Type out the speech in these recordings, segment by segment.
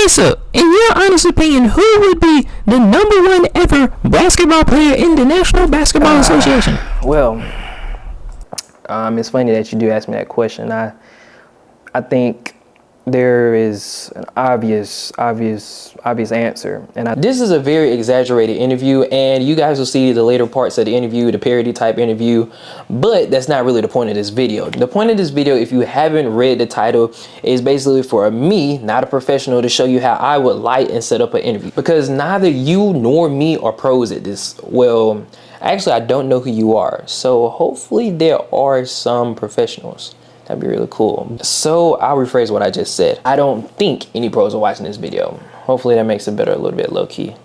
Issa, in your honest opinion, who would be the number one ever basketball player in the National Basketball Association? Well, it's funny that you do ask me that question. I think there is an obvious answer, and this is a very exaggerated interview, and you guys will see the later parts of the interview, the parody type interview, but that's not really the point of this video. The point of this video, if you haven't read the title, is basically for me, not a professional, to show you how I would light and set up an interview, because neither you nor me are pros at this. Well, actually, I don't know who you are, so hopefully there are some professionals. That'd be really cool. So I'll rephrase what I just said. I don't think any pros are watching this video. Hopefully that makes it better, a little bit low key.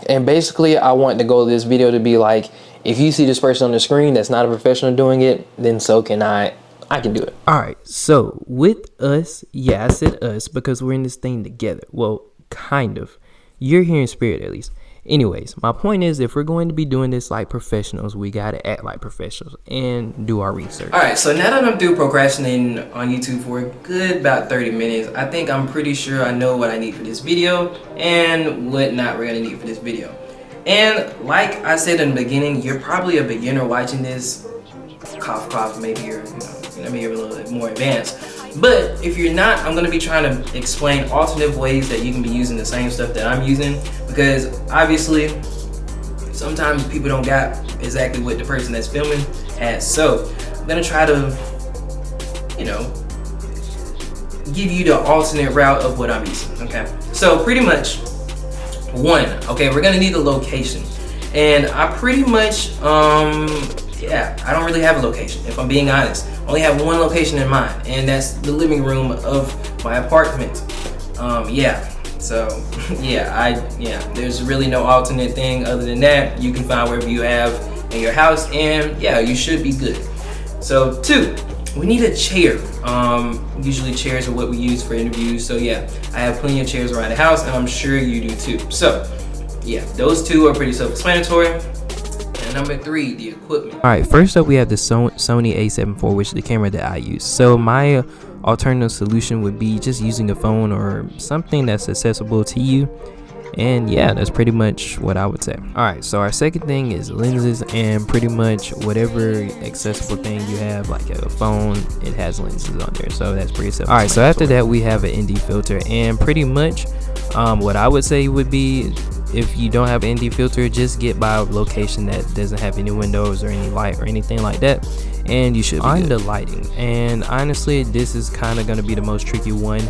And basically I want the goal of this video to be like, if you see this person on the screen that's not a professional doing it, then so can I can do it. All right, so with us, yeah, I said us because we're in this thing together. Well, kind of. You're here in spirit at least. Anyways, my point is, if we're going to be doing this like professionals, we got to act like professionals and do our research. All right, so now that I'm through procrastinating on YouTube for a good about 30 minutes, I think I'm pretty sure I know what I need for this video and what not we're going to need for this video. And like I said in the beginning, you're probably a beginner watching this. Cough, cough, maybe you're, maybe you're a little bit more advanced. But if you're not, I'm going to be trying to explain alternative ways that you can be using the same stuff that I'm using, because obviously sometimes people don't got exactly what the person that's filming has. So I'm going to try to, give you the alternate route of what I'm using. Okay, so pretty much we're going to need a location, and I pretty much I don't really have a location, if I'm being honest. I only have one location in mind, and that's the living room of my apartment. There's really no alternate thing other than that. You can find wherever you have in your house, and yeah, you should be good. So 2, we need a chair. Usually chairs are what we use for interviews, so yeah, I have plenty of chairs around the house, and I'm sure you do too. So yeah, those 2 are pretty self-explanatory. Number 3, the equipment. All right, first up we have the Sony A7 IV, which is the camera that I use. So my alternative solution would be just using a phone or something that's accessible to you. And yeah, that's pretty much what I would say. All right, so our second thing is lenses, and pretty much whatever accessible thing you have, like a phone, it has lenses on there. So that's pretty simple. All right, so after that we have an ND filter, and pretty much what I would say would be, if you don't have an ND filter, just get by a location that doesn't have any windows or any light or anything like that, and you should be good. On the lighting, and honestly this is kind of going to be the most tricky one.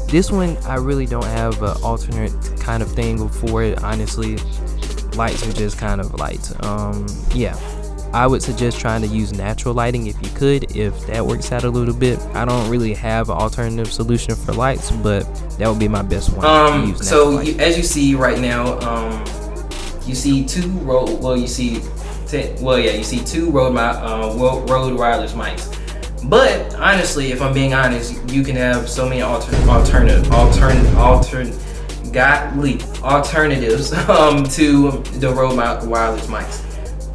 This one I really don't have an alternate kind of thing for it. Honestly, lights are just kind of lights. I would suggest trying to use natural lighting if you could, if that works out a little bit. I don't really have an alternative solution for lights, but that would be my best one. As you see right now, you see 2 Rode wireless mics. But honestly, if I'm being honest, you can have so many alternatives to the Rode wireless mics.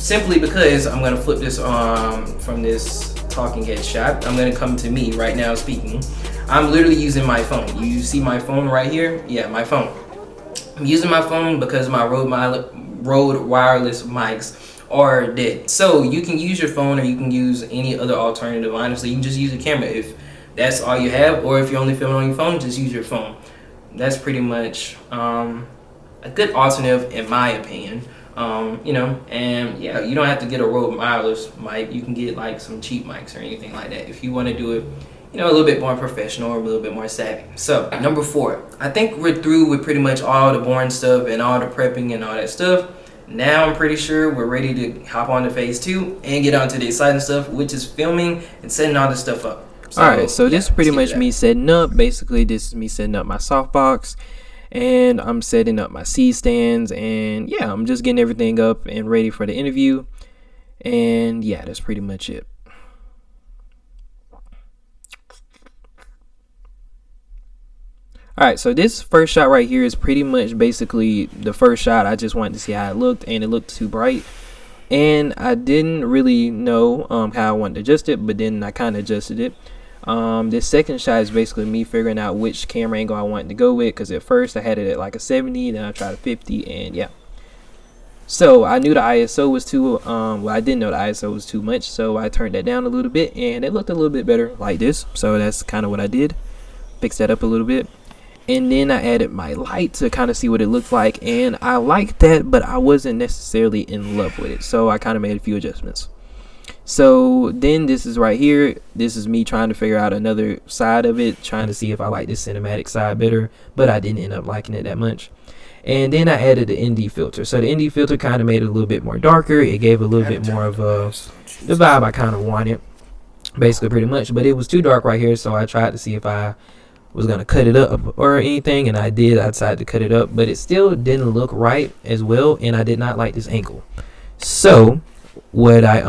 Simply because I'm gonna flip this from this talking head shot. I'm gonna come to me right now speaking. I'm literally using my phone. You see my phone right here? Yeah, my phone. I'm using my phone because my Rode wireless mics are dead. So you can use your phone, or you can use any other alternative. Honestly, you can just use a camera if that's all you have, or if you're only filming on your phone, just use your phone. That's pretty much a good alternative in my opinion. And yeah, you don't have to get a Rode wireless mic. You can get like some cheap mics or anything like that if you want to do it, a little bit more professional or a little bit more savvy. So number 4, I think we're through with pretty much all the boring stuff and all the prepping and all that stuff. Now I'm pretty sure we're ready to hop on to phase 2 and get on to the exciting stuff, which is filming and setting all this stuff up. So, alright, so this is pretty much me setting up. Basically, this is me setting up my softbox, and I'm setting up my C stands, and yeah, I'm just getting everything up and ready for the interview. And yeah, that's pretty much it. Alright, so this first shot right here is pretty much basically the first shot. I just wanted to see how it looked, and it looked too bright, and I didn't really know how I wanted to adjust it, but then I kind of adjusted it. This second shot is basically me figuring out which camera angle I wanted to go with, because at first I had it at like a 70, then I tried a 50, and yeah. So I knew the ISO was too, well, I didn't know the ISO was too much, so I turned that down a little bit, and it looked a little bit better like this. So that's kind of what I did, fix that up a little bit. And then I added my light to kind of see what it looked like, and I liked that, but I wasn't necessarily in love with it, so I kind of made a few adjustments. So then this is right here, this is me trying to figure out another side of it, trying to see if I like this cinematic side better, but I didn't end up liking it that much. And then I added the ND filter. So the ND filter kind of made it a little bit more darker. It gave a little bit more of the vibe I kind of wanted, basically, pretty much. But it was too dark right here, so I tried to see if I was going to cut it up or anything, and I did. I decided to cut it up, but it still didn't look right as well, and I did not like this angle. So what I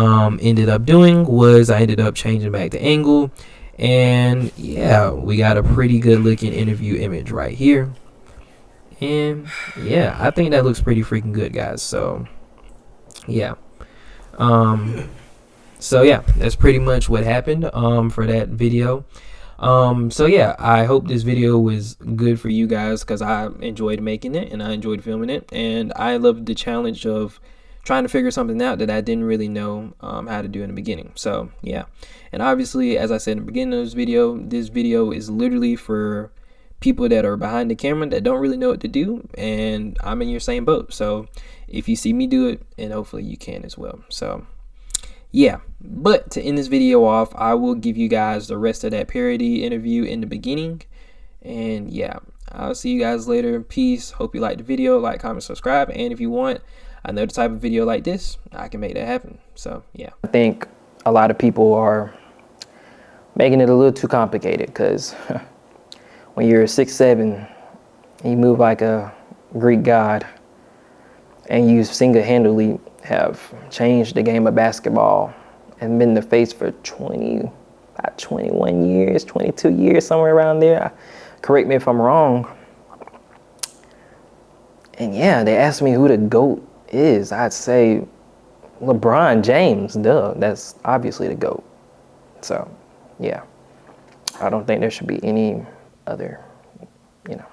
ended up doing was I ended up changing back the angle, and yeah, we got a pretty good looking interview image right here. And yeah, I think that looks pretty freaking good, guys. So yeah, so yeah, that's pretty much what happened for that video. So yeah, I hope this video was good for you guys, because I enjoyed making it and I enjoyed filming it, and I loved the challenge of trying to figure something out that I didn't really know how to do in the beginning. So yeah, and obviously, as I said in the beginning of this video is literally for people that are behind the camera that don't really know what to do, and I'm in your same boat. So if you see me do it, and hopefully you can as well. So yeah, but to end this video off, I will give you guys the rest of that parody interview in the beginning. And yeah, I'll see you guys later. Peace. Hope you liked the video. Like, comment, subscribe, and if you want another type of video like this, I can make that happen. So yeah, I think a lot of people are making it a little too complicated, because when you're 6'7", you move like a Greek god, and you single-handedly have changed the game of basketball and been the face for about 21 years, 22 years, somewhere around there. Correct me if I'm wrong. And yeah, they asked me who the GOAT is. I'd say LeBron James, duh. That's obviously the GOAT. So yeah, I don't think there should be any other, yeah.